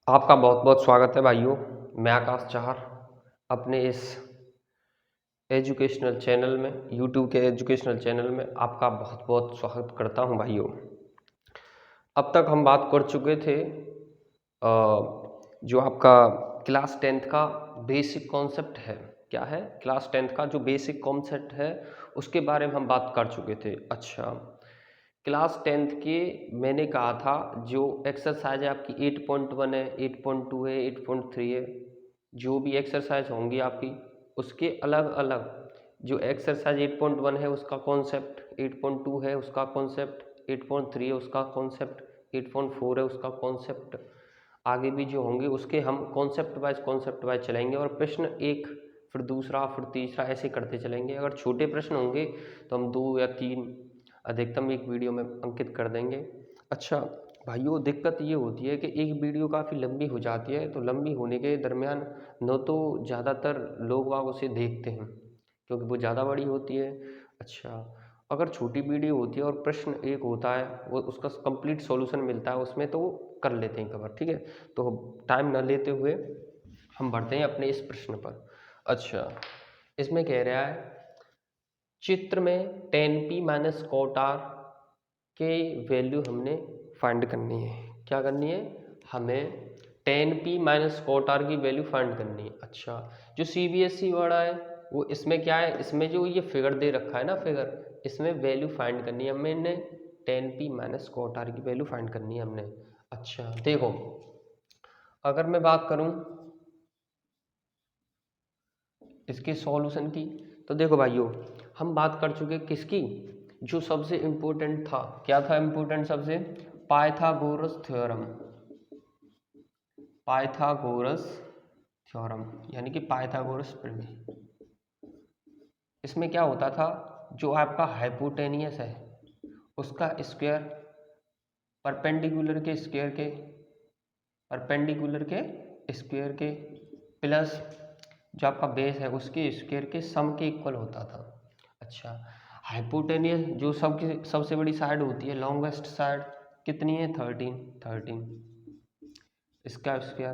आपका बहुत बहुत स्वागत है भाइयों। मैं आकाश चाहर अपने इस एजुकेशनल चैनल में, यूट्यूब के एजुकेशनल चैनल में आपका बहुत बहुत स्वागत करता हूं भाइयों। अब तक हम बात कर चुके थे जो आपका क्लास 10th का बेसिक कॉन्सेप्ट है। क्या है? क्लास 10th का जो बेसिक कॉन्सेप्ट है उसके बारे में हम बात कर चुके थे। अच्छा, क्लास 10th के मैंने कहा था जो एक्सरसाइज है आपकी 8.1 है, 8.2 है, 8.3 है, जो भी एक्सरसाइज होंगी आपकी उसके अलग अलग जो एक्सरसाइज 8.1 है उसका कॉन्सेप्ट, 8.2 है उसका कॉन्सेप्ट, 8.3 है उसका कॉन्सेप्ट, 8.4 है उसका कॉन्सेप्ट, आगे भी जो होंगे उसके हम कॉन्सेप्ट वाइज चलेंगे और प्रश्न एक फिर दूसरा फिर तीसरा ऐसे करते चलेंगे। अगर छोटे प्रश्न होंगे तो हम 2 या 3 अधिकतम एक वीडियो में अंकित कर देंगे। अच्छा भाइयों, दिक्कत ये होती है कि एक वीडियो काफ़ी लंबी हो जाती है, तो लंबी होने के दरमियान न तो ज़्यादातर लोग वाग उसे देखते हैं क्योंकि वो ज़्यादा बड़ी होती है। अच्छा, अगर छोटी वीडियो होती है और प्रश्न एक होता है, वो उसका कंप्लीट सॉल्यूशन मिलता है उसमें, तो वो कर लेते हैं कवर। ठीक है, तो टाइम न लेते हुए हम बढ़ते हैं अपने इस प्रश्न पर। अच्छा, इसमें कह रहा है चित्र में 10p माइनस कॉट आर के वैल्यू हमने फाइंड करनी है। क्या करनी है? हमें 10p माइनस कॉट आर की वैल्यू फाइंड करनी है। अच्छा, जो CBSE वाला है वो इसमें क्या है, इसमें जो ये फिगर दे रखा है ना, फिगर, इसमें वैल्यू फाइंड करनी है हमने 10p माइनस कॉट आर की वैल्यू फाइंड करनी है हमने। अच्छा देखो, अगर मैं बात करूं इसके सॉल्यूशन की, तो देखो भाइयों, हम बात कर चुके किसकी, जो सबसे इम्पोर्टेंट था। क्या था इम्पोर्टेंट सबसे? Pythagoras theorem. पाइथागोरस थ्योरम यानी कि पाइथागोरस प्रमेय। इसमें क्या होता था, जो आपका हाइपोटेनियस है उसका स्क्वायर परपेंडिकुलर के स्क्वायर के प्लस जो आपका बेस है उसके स्क्वायर के सम के इक्वल होता था। अच्छा, हाइपोटेनियस जो सबसे बड़ी साइड होती है, लॉन्गेस्ट साइड कितनी है? 13 इसका स्क्वायर,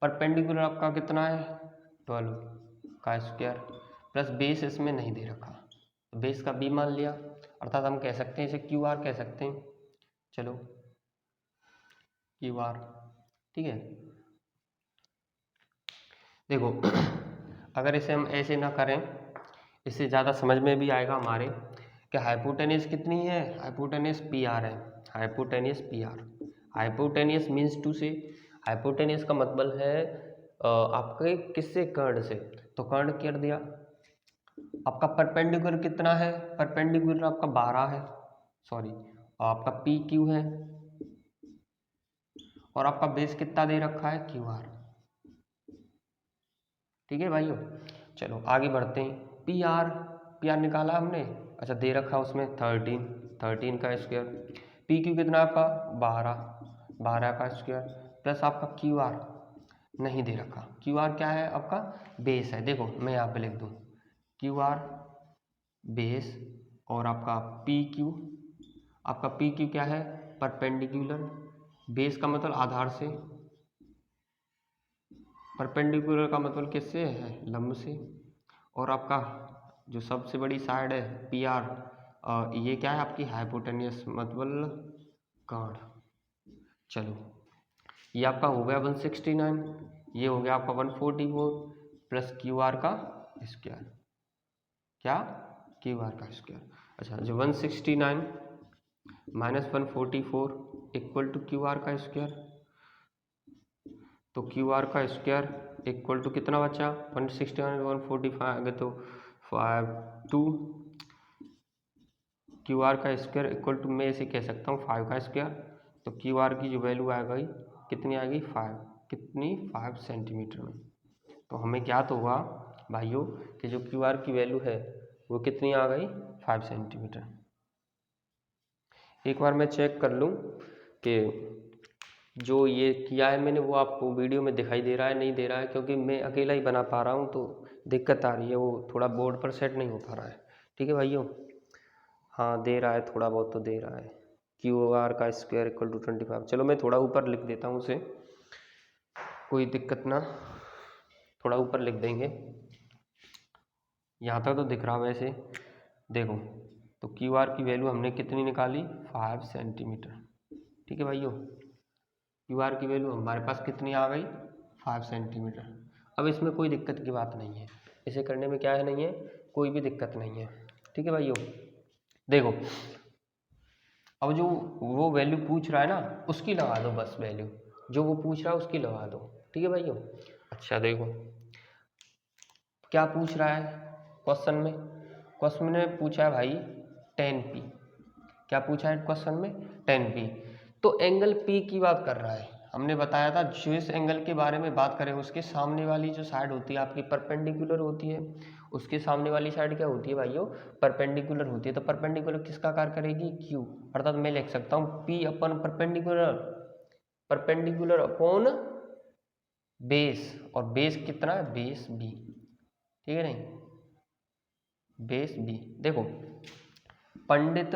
परपेंडिकुलर आपका कितना है? 12 का स्क्वायर प्लस बेस इसमें नहीं दे रखा, तो बेस का बी मान लिया, अर्थात हम कह सकते हैं इसे क्यू आर कह सकते हैं। चलो क्यू आर, ठीक है। देखो अगर इसे हम ऐसे ना करें, इससे ज़्यादा समझ में भी आएगा हमारे कि हाइपोटेनियस कितनी है, हाइपोटेनियस पी आर है, hypotenuse P R. Hypotenuse means to say, hypotenuse का मतलब है आपके किससे, कर्ण से, तो कर्ण कर दिया। आपका परपेंडिकुलर कितना है? परपेंडिकुलर आपका 12 है, सॉरी आपका पी क्यू है, और आपका बेस कितना दे रखा है? Q R. ठीक है भाइयों, चलो आगे बढ़ते हैं। पी आर निकाला हमने। अच्छा, दे रखा उसमें 13 का स्क्वायर, पी क्यू कितना आपका? 12 का स्क्वायर प्लस आपका क्यू आर नहीं दे रखा। क्यू आर क्या है? आपका बेस है। देखो मैं यहाँ पे लिख दूँ क्यू आर बेस, और आपका पी क्यू, आपका पी क्यू क्या है? परपेंडिकुलर, बेस का मतलब आधार से, परपेंडिकुलर का मतलब किससे है? लंब से, और आपका जो सबसे बड़ी साइड है पी आर, ये क्या है? आपकी हाइपोटेनियस मतलब कर्ण। चलो ये आपका हो गया 169, ये हो गया आपका 144 प्लस क्यू आर का स्क्वायर। क्या? क्यू आर का स्क्वायर। अच्छा, जो 169 minus 144 equal to Q R का स्क्वायर, तो क्यू आर का स्क्वायर इक्वल टू कितना बचा? 169 145 आगे तो 52, क्यू आर का स्क्वायर इक्वल टू, मैं इसे कह सकता हूँ 5 का स्क्वायर, तो क्यू आर की जो वैल्यू आ गई कितनी आ गई? 5। कितनी? 5 सेंटीमीटर में। तो हमें ज्ञात होगा भाइयों कि जो क्यू आर की वैल्यू है वो कितनी आ गई? 5 सेंटीमीटर। एक बार मैं चेक कर लूँ कि जो ये किया है मैंने वो आपको वीडियो में दिखाई दे रहा है नहीं दे रहा है, क्योंकि मैं अकेला ही बना पा रहा हूँ तो दिक्कत आ रही है, वो थोड़ा बोर्ड पर सेट नहीं हो पा रहा है। ठीक है भाइयों, हाँ दे रहा है, थोड़ा बहुत तो दे रहा है। क्यू आर का स्क्वायर इक्वल टू 25। चलो मैं थोड़ा ऊपर लिख देता हूँ उसे। कोई दिक्कत ना, थोड़ा ऊपर लिख देंगे, यहाँ तक तो दिख रहा वैसे। देखो तो क्यू आर की वैल्यू हमने कितनी निकाली, 5 सेंटीमीटर। ठीक है भाइयों, क्यू आर की वैल्यू हमारे पास कितनी आ गई, 5 सेंटीमीटर। अब इसमें कोई दिक्कत की बात नहीं है, इसे करने में क्या है, नहीं है कोई भी दिक्कत नहीं है। ठीक है भाइयों, देखो अब जो वो वैल्यू पूछ रहा है ना उसकी लगा दो, बस वैल्यू जो वो पूछ रहा है उसकी लगा दो। ठीक है भाइयों। अच्छा देखो क्या पूछ रहा है क्वेश्चन में पूछा है भाई 10p। क्या पूछा है क्वेश्चन में, 10p। तो एंगल p की बात कर रहा है। हमने बताया था जिस एंगल के बारे में बात करें उसके सामने वाली जो साइड होती है आपकी परपेंडिकुलर होती है, उसके सामने वाली साइड क्या होती है भाइयों, परपेंडिकुलर होती है। तो परपेंडिकुलर किसका कार्य करेगी, q, अर्थात मैं लिख सकता हूँ p अपन परपेंडिकुलर अपॉन बेस, और बेस कितना है, बेस b। ठीक है नहीं, बेस b। देखो पंडित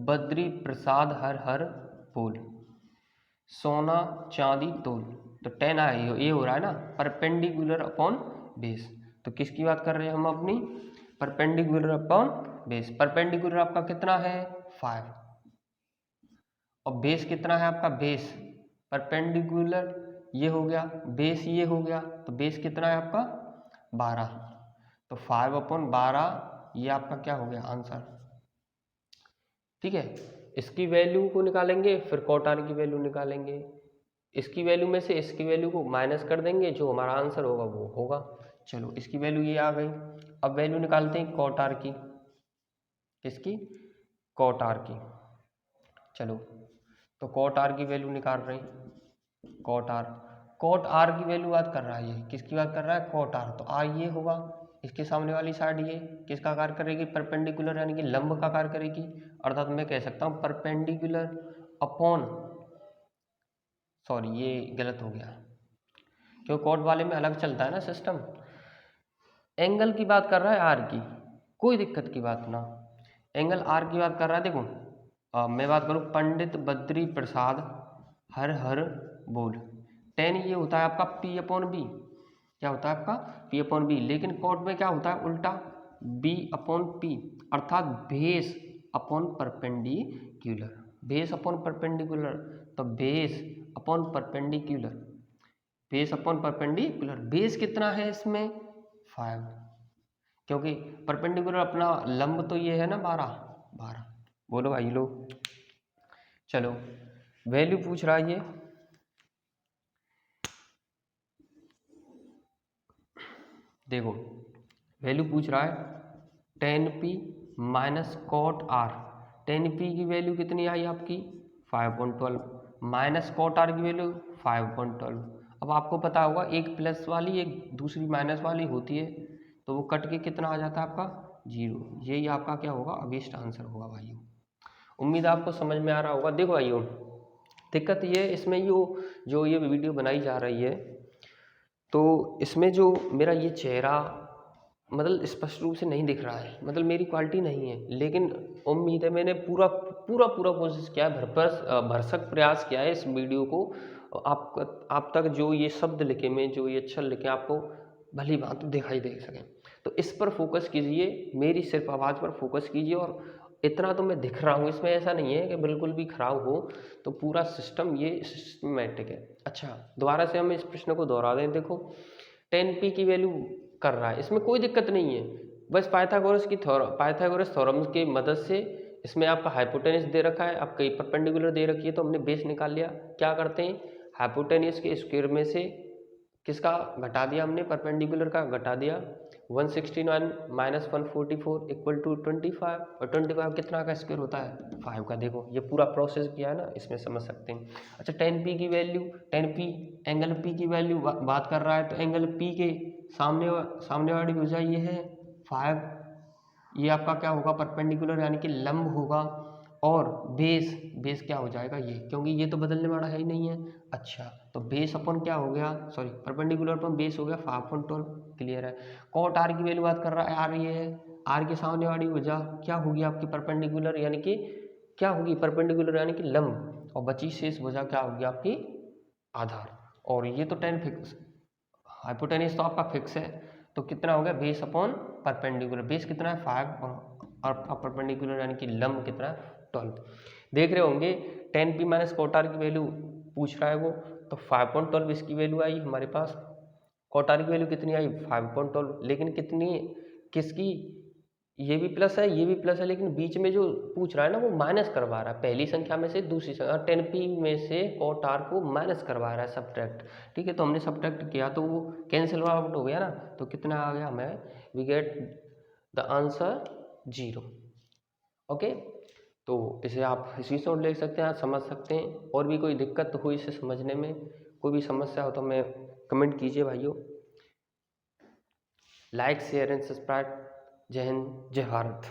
बद्री प्रसाद हर हर बोल, सोना चांदी तोल। तो 10 आया, ये हो रहा है ना परपेंडिकुलर अपॉन बेस। तो किसकी बात कर रहे हैं हम, अपनी परपेंडिकुलर अपॉन बेस। परपेंडिकुलर आपका कितना है, 5, और बेस कितना है आपका, बेस परपेंडिकुलर ये हो गया, बेस ये हो गया, तो बेस कितना है आपका 12। तो 5/12 ये आपका क्या हो गया आंसर। ठीक है, इसकी वैल्यू को निकालेंगे, फिर कॉट आर की वैल्यू निकालेंगे। इसकी वैल्यू में से इसकी वैल्यू को माइनस कर देंगे, जो हमारा आंसर होगा वो होगा। चलो इसकी वैल्यू ये आ गई। अब वैल्यू निकालते हैं कॉट आर की, किसकी, कॉट आर की। चलो तो कॉट आर की वैल्यू निकाल रहे हैं, कॉट आर की वैल्यू बात कर रहा है, ये किसकी बात कर रहा है, कॉट आर। तो आर ये होगा, इसके सामने वाली साइड ये किसका कार्य करेगी, परपेंडिकुलर यानी कि लंब का कार्य करेगी। अर्थात मैं कह सकता हूँ परपेंडिकुलर अपॉन, सॉरी ये गलत हो गया क्यों, कॉट वाले में अलग चलता है ना सिस्टम। एंगल की बात कर रहा है आर की, कोई दिक्कत की बात ना, एंगल आर की बात कर रहा है। देखो मैं बात करूँ पंडित बद्री प्रसाद हर हर बोल, 10 ये होता है आपका p/b, क्या होता है आपका p/b। लेकिन कॉट में क्या होता है उल्टा, b/p, अर्थात base upon perpendicular, base upon perpendicular. तो base upon perpendicular, base upon perpendicular, base कितना है इसमें 5, क्योंकि परपेंडिकुलर अपना लंब तो ये है ना 12। बोलो भाई लोग, चलो वैल्यू पूछ रहा है ये, देखो वैल्यू पूछ रहा है 10p minus cot R. 10p की वैल्यू कितनी आई आपकी 5.12, माइनस कॉट आर की वैल्यू 5.12। अब आपको पता होगा एक प्लस वाली एक दूसरी माइनस वाली होती है, तो वो कट के कितना आ जाता है आपका 0। यही आपका क्या होगा अगेंस्ट आंसर होगा भाइयों। उम्मीद आपको समझ में आ रहा होगा। देखो भाइयों दिक्कत ये इसमें जो ये वीडियो बनाई जा रही है, तो इसमें जो मेरा ये चेहरा मतलब स्पष्ट रूप से नहीं दिख रहा है, मतलब मेरी क्वालिटी नहीं है, लेकिन उम्मीद है मैंने पूरा पूरा पूरा कोशिश किया है, भरसक प्रयास किया है इस वीडियो को आप तक जो ये शब्द लिखे में, जो ये अक्षर लिखे आपको भली बात दिखाई दे सके। तो इस पर फोकस कीजिए, मेरी सिर्फ आवाज़ पर फोकस कीजिए। और इतना तो मैं दिख रहा हूँ, इसमें ऐसा नहीं है कि बिल्कुल भी खराब हो, तो पूरा सिस्टम ये सिस्टमेटिक है। अच्छा दोबारा से हम इस प्रश्न को दोहरा दें। देखो 10p की वैल्यू कर रहा है, इसमें कोई दिक्कत नहीं है, बस पाइथागोरस थ्योरम की मदद से इसमें आपका हाइपोटेनस दे रखा है, आपका परपेंडिकुलर दे रखी है, तो हमने बेस निकाल लिया। क्या करते हैं हाइपोटेनस के स्क्वायर में से किसका घटा दिया हमने, परपेंडिकुलर का घटा दिया। 169 माइनस 144 इक्वल टू 25, और 25 कितना का स्क्वायर होता है 5 का। देखो ये पूरा प्रोसेस किया है ना, इसमें समझ सकते हैं। अच्छा 10p की वैल्यू, 10p एंगल p की वैल्यू बात कर रहा है, तो एंगल p के सामने वाली भुजा ये है 5, ये आपका क्या होगा परपेंडिकुलर यानी कि लंब होगा। और बेस क्या हो जाएगा ये, क्योंकि ये तो बदलने वाला है ही नहीं है। अच्छा तो बेस अपन क्या हो गया, सॉरी परपेंडिकुलर अपन बेस हो गया 5.12, क्लियर है। कॉट आर की वैल्यू बात कर रहा है, आर ये है, आर के सामने वाली भुजा क्या होगी आपकी परपेंडिकुलर यानी कि क्या होगी परपेंडिकुलर यानी कि लंब, और बची शेष भुजा क्या होगी आपकी आधार। और ये तो टेन फिक्स, हाइपोटेन्यूज तो आपका फिक्स है, तो कितना हो गया बेस अपॉन परपेंडिकुलर, बेस कितना है 5 और परपेंडिकुलर यानी कि लंब कितना है 12। देख रहे होंगे टेन पी माइनस कोटार की वैल्यू पूछ रहा है वो, तो 5.12 इसकी वैल्यू आई हमारे पास, कोटार की वैल्यू कितनी आई 5.12, लेकिन कितनी किसकी, ये भी प्लस है ये भी प्लस है, लेकिन बीच में जो पूछ रहा है ना वो माइनस करवा रहा है, पहली संख्या में से दूसरी संख्या, टेन पी में से कोटार को माइनस करवा रहा है सब्ट्रैक्ट। ठीक है, तो हमने सब्ट्रैक्ट किया तो वो कैंसिल आउट हो गया ना, तो कितना आ गया हमें, we get the answer 0। Okay, तो इसे आप इसी से ले सकते हैं, आप समझ सकते हैं। और भी कोई दिक्कत हो इसे समझने में, कोई भी समस्या हो तो हमें कमेंट कीजिए भाइयों। Like share and subscribe. जय हिंद, जय भारत।